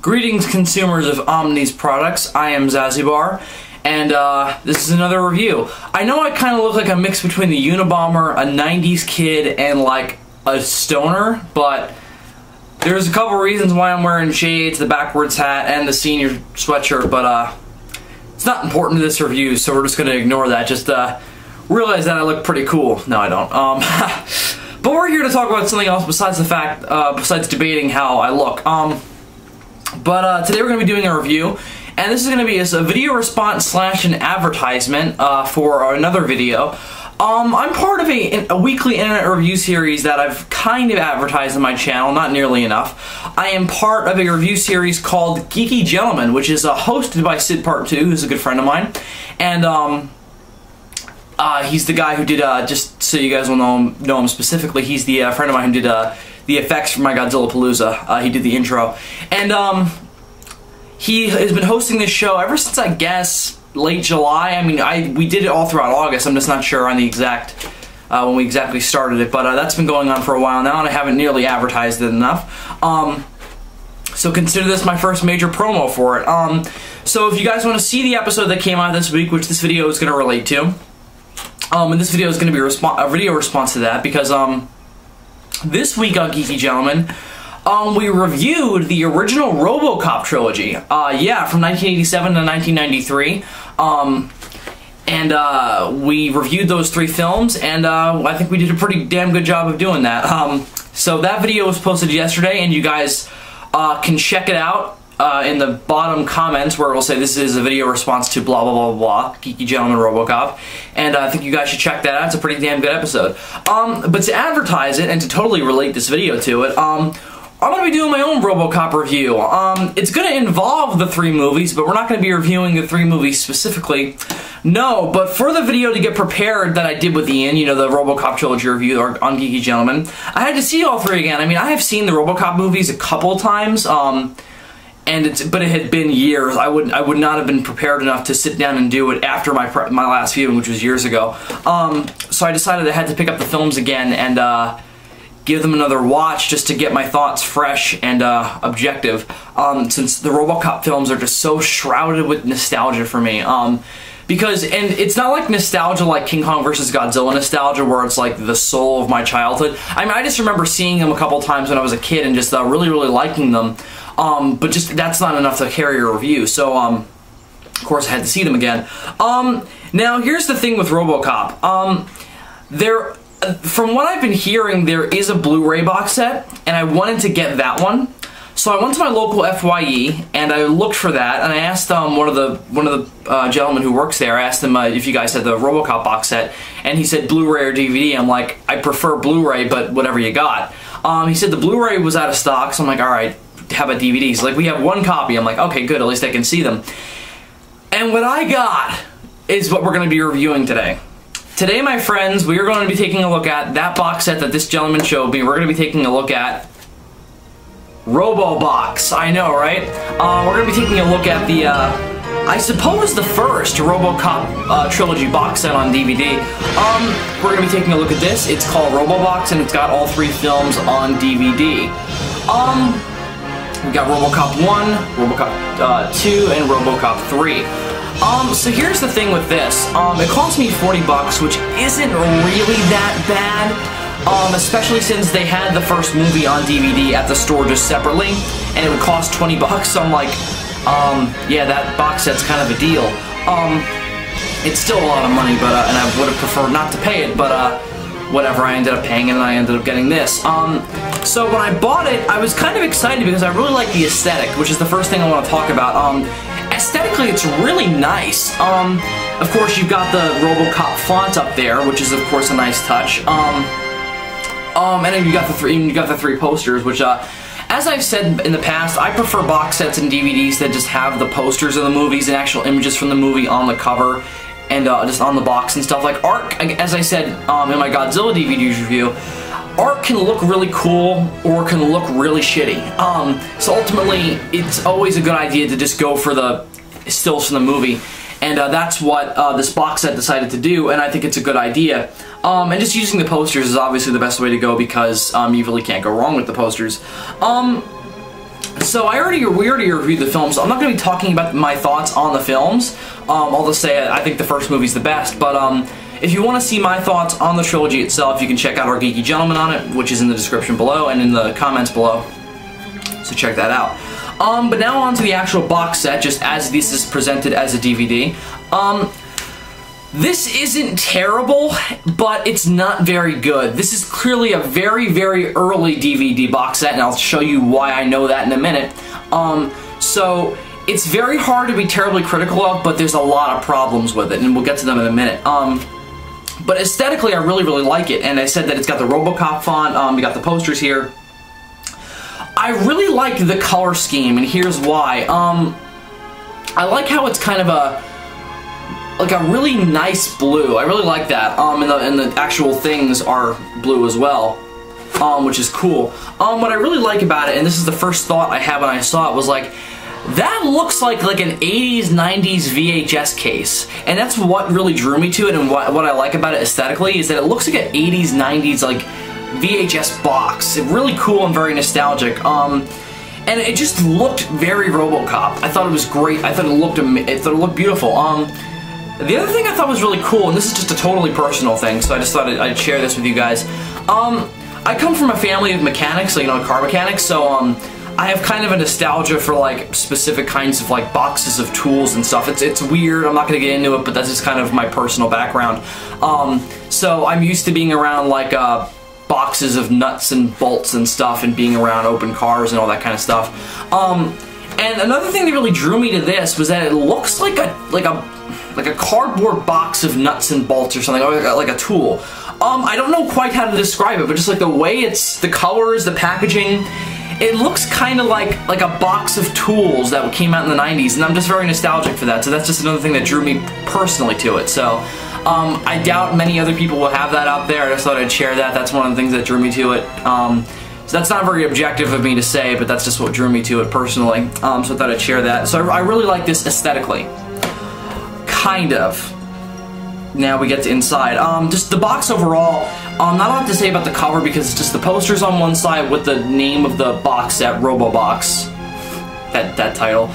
Greetings, consumers of Omni's products. I am Zazubaar, and this is another review. I know I kind of look like a mix between the Unabomber, a 90s kid, and like a stoner, but there's a couple reasons why I'm wearing shades, the backwards hat, and the senior sweatshirt, but it's not important to this review, so we're just going to ignore that. Just realize that I look pretty cool. No, I don't. But we're here to talk about something else besides the fact, besides debating how I look. But today we're going to be doing a review, and this is going to be a video response slash an advertisement for another video. I'm part of a weekly internet review series that I've kind of advertised on my channel, not nearly enough. I am part of a review series called Geeky Gentleman, which is hosted by Sid Part 2, who's a good friend of mine, and he's the guy who did, just so you guys will know him specifically, he's the friend of mine who did the effects for my Godzilla Palooza. He did the intro. And he has been hosting this show ever since, I guess, late July. I mean, we did it all throughout August. I'm just not sure on the exact, when we exactly started it. But that's been going on for a while now, and I haven't nearly advertised it enough. So consider this my first major promo for it. So if you guys want to see the episode that came out this week, which this video is going to relate to, and this video is going to be a video response to that, because this week on Geeky Gentleman, we reviewed the original Robocop trilogy. Yeah, from 1987 to 1993. And we reviewed those three films, and I think we did a pretty damn good job of doing that. So that video was posted yesterday, and you guys can check it out in the bottom comments where it will say this is a video response to blah blah blah blah, Geeky Gentleman Robocop, and I think you guys should check that out. It's a pretty damn good episode. But to advertise it and to totally relate this video to it, I'm going to be doing my own Robocop review. It's going to involve the three movies, but we're not going to be reviewing the three movies specifically. No, but for the video to get prepared that I did with Ian, you know, the Robocop trilogy review on Geeky Gentleman, I had to see all three again. I mean, I have seen the Robocop movies a couple times, but it had been years. I would not have been prepared enough to sit down and do it after my last viewing, which was years ago. So I decided I had to pick up the films again and give them another watch just to get my thoughts fresh and objective. Since the Robocop films are just so shrouded with nostalgia for me. Because, and it's not like nostalgia like King Kong vs. Godzilla nostalgia where it's like the soul of my childhood. I mean, I just remember seeing them a couple times when I was a kid and just really, really liking them. But just, that's not enough to carry a review. So, of course I had to see them again. Now, here's the thing with Robocop. From what I've been hearing, there is a Blu-ray box set, and I wanted to get that one. So I went to my local FYE, and I looked for that, and I asked one of the gentlemen who works there, I asked him if you guys had the Robocop box set, and he said Blu-ray or DVD. I'm like, I prefer Blu-ray, but whatever you got. He said the Blu-ray was out of stock, so I'm like, alright, how about DVDs? Like, we have one copy. I'm like, okay, good, at least I can see them. And what I got is what we're going to be reviewing today. Today, my friends, we are going to be taking a look at that box set that this gentleman showed me. We're going to be taking a look at Robobox. I know, right? We're going to be taking a look at the, I suppose the first Robocop trilogy box set on DVD. We're going to be taking a look at this. It's called Robobox, and it's got all three films on DVD. We got Robocop 1, Robocop 2, and Robocop 3. So here's the thing with this. It cost me 40 bucks, which isn't really that bad, especially since they had the first movie on DVD at the store just separately, and it would cost 20 bucks, so I'm like, yeah, that box set's kind of a deal. It's still a lot of money, but, and I would have preferred not to pay it, but, whatever, I ended up paying it, and I ended up getting this. So when I bought it, I was kind of excited because I really like the aesthetic, which is the first thing I want to talk about. Aesthetically, it's really nice. Of course, you've got the Robocop font up there, which is, of course, a nice touch. And then you got the three posters, which, as I've said in the past, I prefer box sets and DVDs that just have the posters of the movies and actual images from the movie on the cover and just on the box and stuff. Like art, as I said in my Godzilla DVD review, art can look really cool or can look really shitty. So ultimately, it's always a good idea to just go for the stills from the movie. And that's what this box set decided to do, and I think it's a good idea. And just using the posters is obviously the best way to go because you really can't go wrong with the posters. So we already reviewed the films. So I'm not going to be talking about my thoughts on the films. I'll just say I think the first movie's the best. But if you want to see my thoughts on the trilogy itself, you can check out our Geeky Gentleman on it, which is in the description below and in the comments below. So check that out. But now on to the actual box set, just as this is presented as a DVD. This isn't terrible, but it's not very good. This is clearly a very, very early DVD box set, and I'll show you why I know that in a minute. So it's very hard to be terribly critical of, but there's a lot of problems with it, and we'll get to them in a minute. But aesthetically, I really, really like it, and I said that it's got the Robocop font. We got the posters here. I really like the color scheme, and here's why. I like how it's kind of a really nice blue. I really like that. And the actual things are blue as well, which is cool. What I really like about it, and this is the first thought I had when I saw it, was like, that looks like an 80s, 90s VHS case. And that's what really drew me to it, and what I like about it aesthetically is that it looks like an 80s, 90s like VHS box. It's really cool and very nostalgic. And it just looked very Robocop. I thought it was great. I thought it looked beautiful. The other thing I thought was really cool, and this is just a totally personal thing, so I just thought I'd share this with you guys. I come from a family of mechanics, so, you know, car mechanics, so I have kind of a nostalgia for like specific kinds of like boxes of tools and stuff. It's weird. I'm not gonna get into it, but that's just kind of my personal background. So I'm used to being around like boxes of nuts and bolts and stuff, and being around open cars and all that kind of stuff. And another thing that really drew me to this was that it looks like a cardboard box of nuts and bolts or something, like a tool. I don't know quite how to describe it, but just like the way the colors, the packaging, it looks kind of like a box of tools that came out in the 90s, and I'm just very nostalgic for that, so that's just another thing that drew me personally to it. So I doubt many other people will have that out there. I just thought I'd share that. That's one of the things that drew me to it. So that's not very objective of me to say, but that's just what drew me to it personally. So I thought I'd share that. So I really like this aesthetically. Kind of. Now we get to inside. Just the box overall, not a lot to say about the cover because it's just the posters on one side with the name of the box set, Robobox. That title.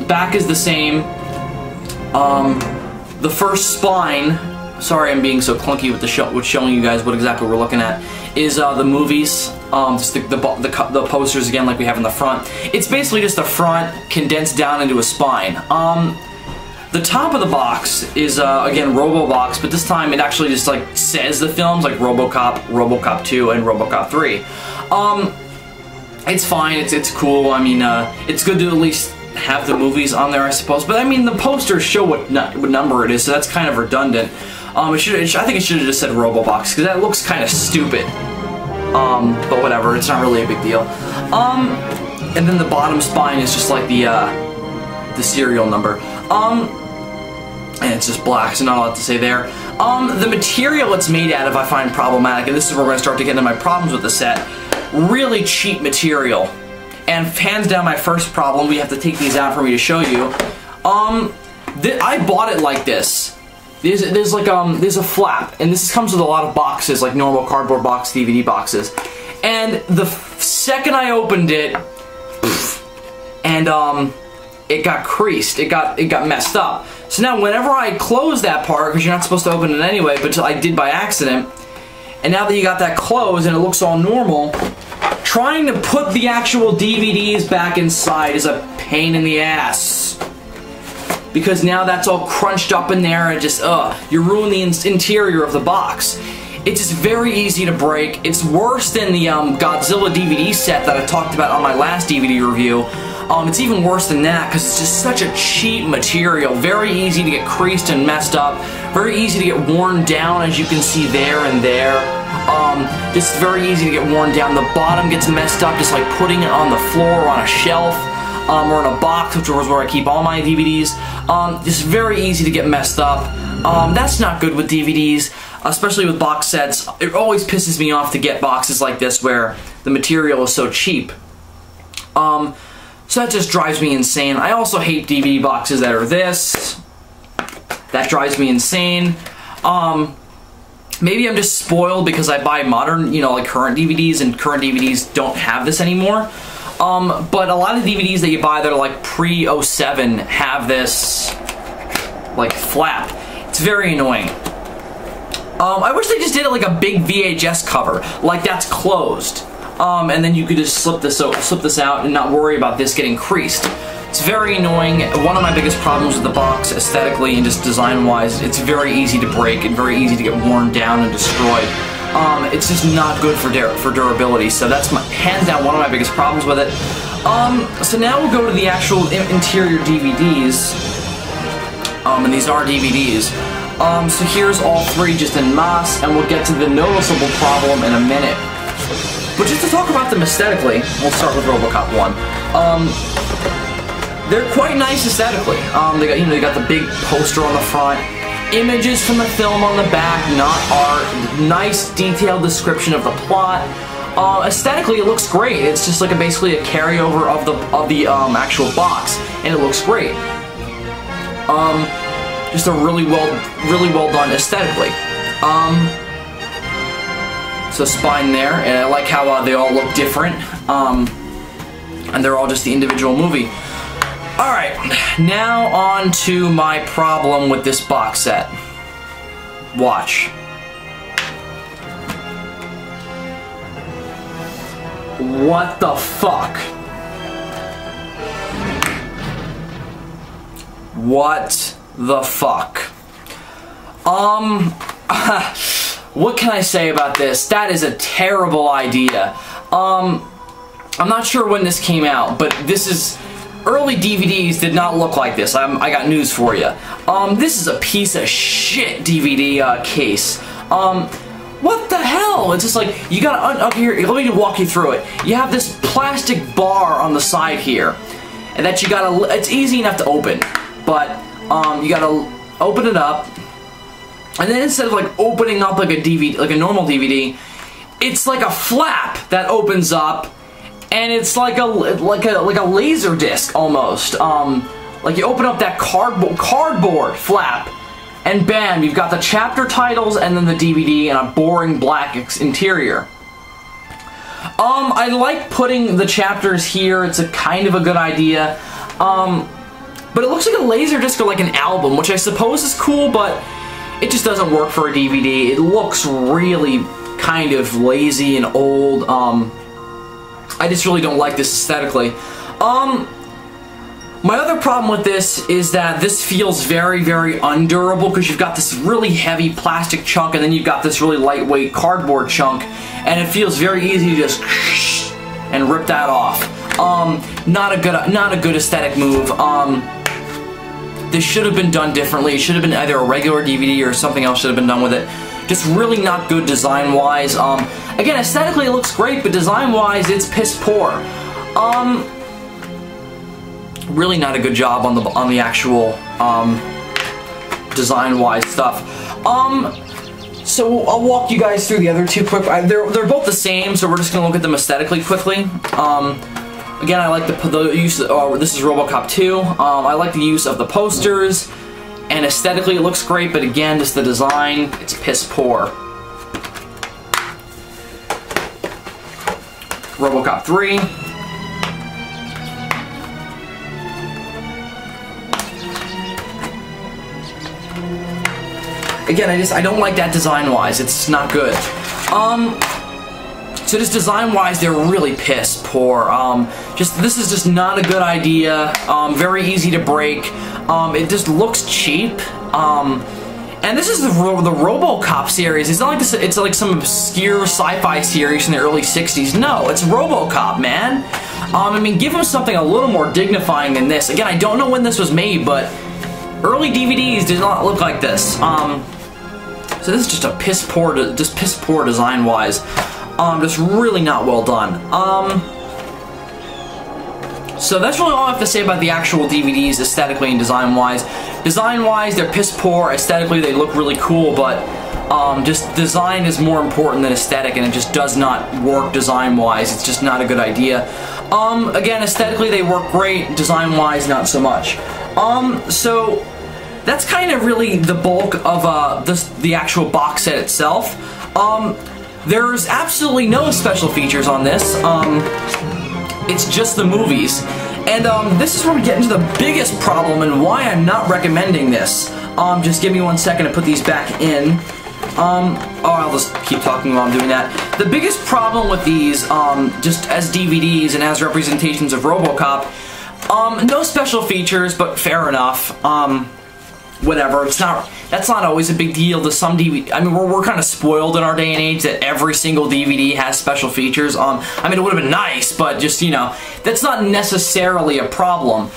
Back is the same. The first spine, sorry I'm being so clunky with showing you guys what exactly we're looking at, is the movies. Just the posters again like we have in the front. It's basically just the front condensed down into a spine. The top of the box is, again, Robobox, but this time it actually just, like, says the films, like Robocop, Robocop 2, and Robocop 3. It's fine, it's cool, I mean, it's good to at least have the movies on there, I suppose, but I mean, the posters show what number it is, so that's kind of redundant. I think it should have just said Robobox, because that looks kind of stupid. But whatever, it's not really a big deal. And then the bottom spine is just like the serial number. And it's just black, so not a lot to say there. The material it's made out of I find problematic, and this is where we're going to start to get into my problems with the set. Really cheap material. And hands down my first problem, we have to take these out for me to show you. I bought it like this. There's a flap, and this comes with a lot of boxes, like normal cardboard box, DVD boxes. And the second I opened it, and it got creased, it got messed up. So now whenever I close that part, because you're not supposed to open it anyway, but I did by accident, and now that you got that closed and it looks all normal, trying to put the actual DVDs back inside is a pain in the ass. Because now that's all crunched up in there and just, you ruin the interior of the box. It's just very easy to break. It's worse than the Godzilla DVD set that I talked about on my last DVD review. It's even worse than that because it's just such a cheap material. Very easy to get creased and messed up. Very easy to get worn down, as you can see there and there. Just very easy to get worn down. The bottom gets messed up just like putting it on the floor or on a shelf. Or in a box, which is where I keep all my DVDs. Just very easy to get messed up. That's not good with DVDs, especially with box sets. It always pisses me off to get boxes like this where the material is so cheap. So that just drives me insane. I also hate DVD boxes that are this. That drives me insane. Maybe I'm just spoiled because I buy modern, you know, like current DVDs, and current DVDs don't have this anymore. But a lot of DVDs that you buy that are like pre-07 have this, like, flap. It's very annoying. I wish they just did it like a big VHS cover, like that's closed. And then you could just slip this out and not worry about this getting creased. It's very annoying. One of my biggest problems with the box, aesthetically and just design-wise, it's very easy to break and very easy to get worn down and destroyed. It's just not good for durability, so that's hands down one of my biggest problems with it. So now we'll go to the actual interior DVDs, and these are DVDs. So here's all three just en masse, and we'll get to the noticeable problem in a minute. But just to talk about them aesthetically, we'll start with Robocop 1. They're quite nice aesthetically. They got the big poster on the front, images from the film on the back, not art, nice detailed description of the plot. Aesthetically, it looks great. It's just like basically a carryover of the actual box, and it looks great. Just a really well done aesthetically. So spine there, and I like how they all look different, and they're all just the individual movie. Alright, now on to my problem with this box set. Watch. What the fuck? What the fuck? What can I say about this? That is a terrible idea. I'm not sure when this came out, but this is... Early DVDs did not look like this. I got news for you. This is a piece of shit DVD case. What the hell? It's just like, you gotta, up here, let me walk you through it. You have this plastic bar on the side here, and that you gotta, it's easy enough to open, but you gotta open it up, and then instead of like opening up like a DVD, like a normal DVD, it's like a flap that opens up, and it's like a laser disc almost. Like you open up that cardboard flap, and bam, you've got the chapter titles and then the DVD and a boring black interior. I like putting the chapters here. It's a kind of a good idea. But it looks like a laser disc or like an album, which I suppose is cool, but it just doesn't work for a DVD. It looks really kind of lazy and old. I just really don't like this aesthetically. My other problem with this is that this feels very, very undurable because you've got this really heavy plastic chunk and then you've got this really lightweight cardboard chunk, and it feels very easy to just and rip that off. Not a good aesthetic move. This should have been done differently. It should have been either a regular DVD or something else should have been done with it. Just really not good design-wise. Again, aesthetically it looks great, but design-wise it's piss poor. Really not a good job on the actual design-wise stuff. So I'll walk you guys through the other two quick. They're both the same, so we're just gonna look at them aesthetically quickly. Again, I like the use. This is Robocop 2. I like the use of the posters, and aesthetically it looks great. But again, just the design, it's piss poor. Robocop 3. Again, I don't like that design-wise. It's not good. So just design-wise, they're really piss poor. This is just not a good idea. Very easy to break. It just looks cheap. And this is the Robocop series. It's not like this. It's like some obscure sci-fi series from the early '60s. No, it's Robocop, man. I mean, give them something a little more dignifying than this. Again, I don't know when this was made, but early DVDs did not look like this. So this is just a piss poor design-wise. Just really not well done. So that's really all I have to say about the actual DVDs aesthetically and design-wise. Design-wise, they're piss poor. Aesthetically, they look really cool, but just design is more important than aesthetic, and it just does not work design-wise. It's just not a good idea. Again, aesthetically, they work great. Design-wise, not so much. So that's kind of really the bulk of the actual box set itself. There's absolutely no special features on this. It's just the movies. And this is where we get into the biggest problem and why I'm not recommending this. Just give me 1 second to put these back in. I'll just keep talking while I'm doing that. The biggest problem with these, just as DVDs and as representations of Robocop, no special features, but fair enough. Whatever. That's not always a big deal to some DVD. I mean, we're kind of spoiled in our day and age that every single DVD has special features. I mean, it would have been nice, but just, you know, that's not necessarily a problem.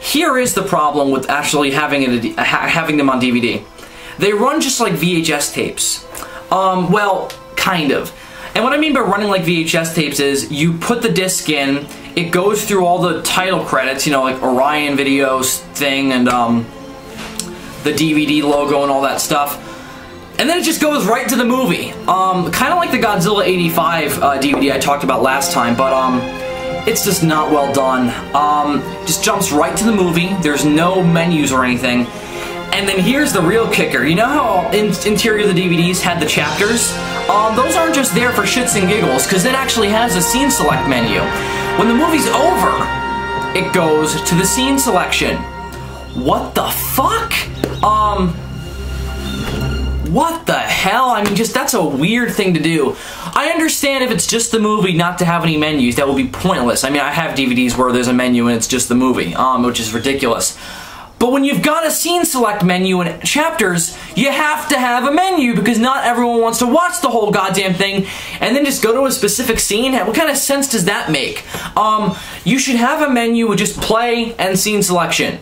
Here is the problem with actually having them on DVD. They run just like VHS tapes. Well, kind of. And what I mean by running like VHS tapes is you put the disc in, it goes through all the title credits, you know, like Orion Videos thing and the DVD logo and all that stuff. And then it just goes right to the movie. Kind of like the Godzilla 85 DVD I talked about last time, but it's just not well done. Just jumps right to the movie. There's no menus or anything. And then here's the real kicker. You know how interior of the DVDs had the chapters? Those aren't just there for shits and giggles, because it actually has a scene select menu. When the movie's over, it goes to the scene selection. What the fuck? What the hell? I mean, just that's a weird thing to do. I understand if it's just the movie not to have any menus. That would be pointless. I mean, I have DVDs where there's a menu and it's just the movie, which is ridiculous. But when you've got a scene select menu and chapters, you have to have a menu because not everyone wants to watch the whole goddamn thing and then just go to a specific scene. What kind of sense does that make? You should have a menu with just play and scene selection.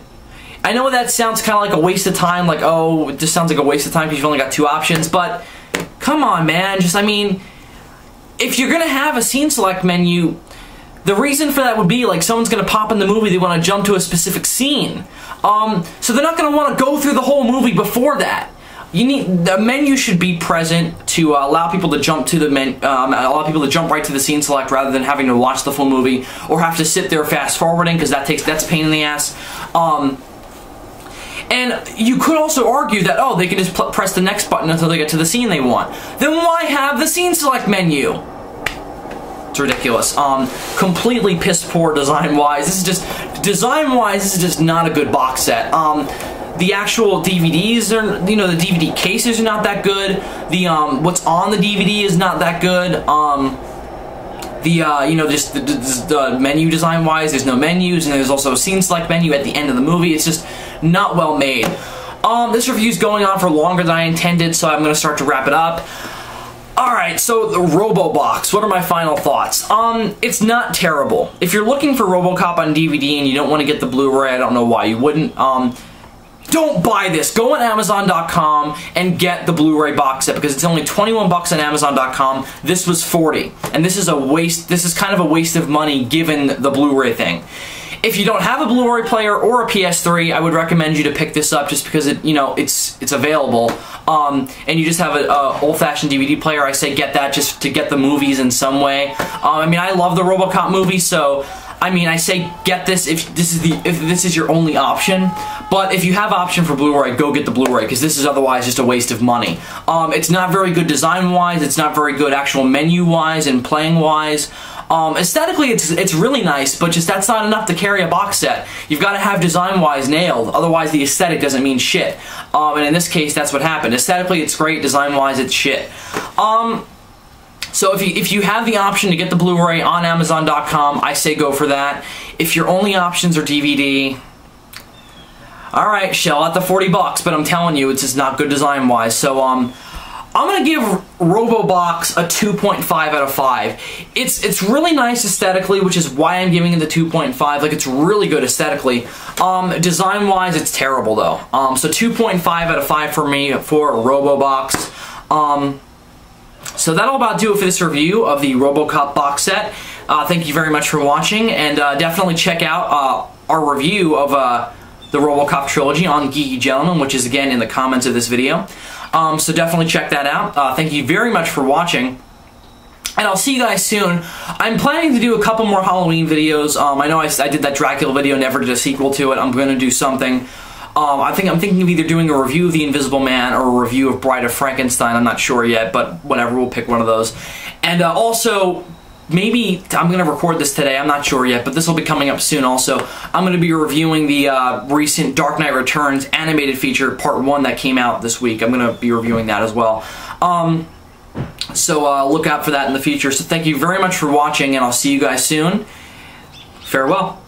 I know that sounds kind of like a waste of time, like, oh, it just sounds like a waste of time because you've only got 2 options, but come on, man. Just, I mean, if you're going to have a scene select menu, the reason for that would be, like, someone's going to pop in the movie, they want to jump to a specific scene. So they're not going to want to go through the whole movie before that. The menu should be present to allow people to jump to allow people to jump right to the scene select rather than having to watch the full movie or have to sit there fast forwarding because that's a pain in the ass. And you could also argue that, oh, they can just press the next button until they get to the scene they want. Then why have the scene select menu? It's ridiculous. Completely piss poor design-wise. This is just, design-wise, this is just not a good box set. The actual DVDs are, you know, the DVD cases are not that good. The, what's on the DVD is not that good. You know, just the menu design-wise, there's no menus, and there's also a scene select menu at the end of the movie. It's just not well made. This review's going on for longer than I intended, so I'm going to start to wrap it up. Alright, so the Robobox, what are my final thoughts? It's not terrible. If you're looking for Robocop on DVD and you don't want to get the Blu-ray, I don't know why you wouldn't, don't buy this. Go on Amazon.com and get the Blu-ray box set because it's only 21 bucks on Amazon.com. This was 40, and this is a waste. This is kind of a waste of money given the Blu-ray thing. If you don't have a Blu-ray player or a PS3, I would recommend you to pick this up just because it, you know, it's available. And you just have an old-fashioned DVD player. I say get that just to get the movies in some way. I mean, I love the Robocop movie, so I mean, I say get this if this is your only option. But if you have option for Blu-ray, go get the Blu-ray because this is otherwise just a waste of money. It's not very good design-wise. It's not very good actual menu-wise and playing-wise. Aesthetically, it's really nice, but just that's not enough to carry a box set. You've got to have design-wise nailed, otherwise the aesthetic doesn't mean shit. And in this case, that's what happened. Aesthetically, it's great. Design-wise, it's shit. So if you have the option to get the Blu-ray on Amazon.com, I say go for that. If your only options are DVD, alright, shell out the 40 bucks, but I'm telling you, it's just not good design-wise. So, I'm gonna give Robobox a 2.5 out of 5. It's really nice aesthetically, which is why I'm giving it the 2.5. Like, it's really good aesthetically. Design-wise, it's terrible, though. So 2.5 out of 5 for me for Robobox. So that'll about do it for this review of the Robocop box set. Thank you very much for watching, and definitely check out our review of the Robocop trilogy on Geeky Gentleman, which is again in the comments of this video. So definitely check that out. Thank you very much for watching, and I'll see you guys soon. I'm planning to do a couple more Halloween videos. I know I did that Dracula video, never did a sequel to it. I'm going to do something. I'm thinking of either doing a review of The Invisible Man or a review of Bride of Frankenstein. I'm not sure yet, but whatever, we'll pick one of those. And also, maybe I'm going to record this today, I'm not sure yet, but this will be coming up soon also. I'm going to be reviewing the recent Dark Knight Returns animated feature, Part 1, that came out this week. I'm going to be reviewing that as well. So look out for that in the future. So thank you very much for watching, and I'll see you guys soon. Farewell.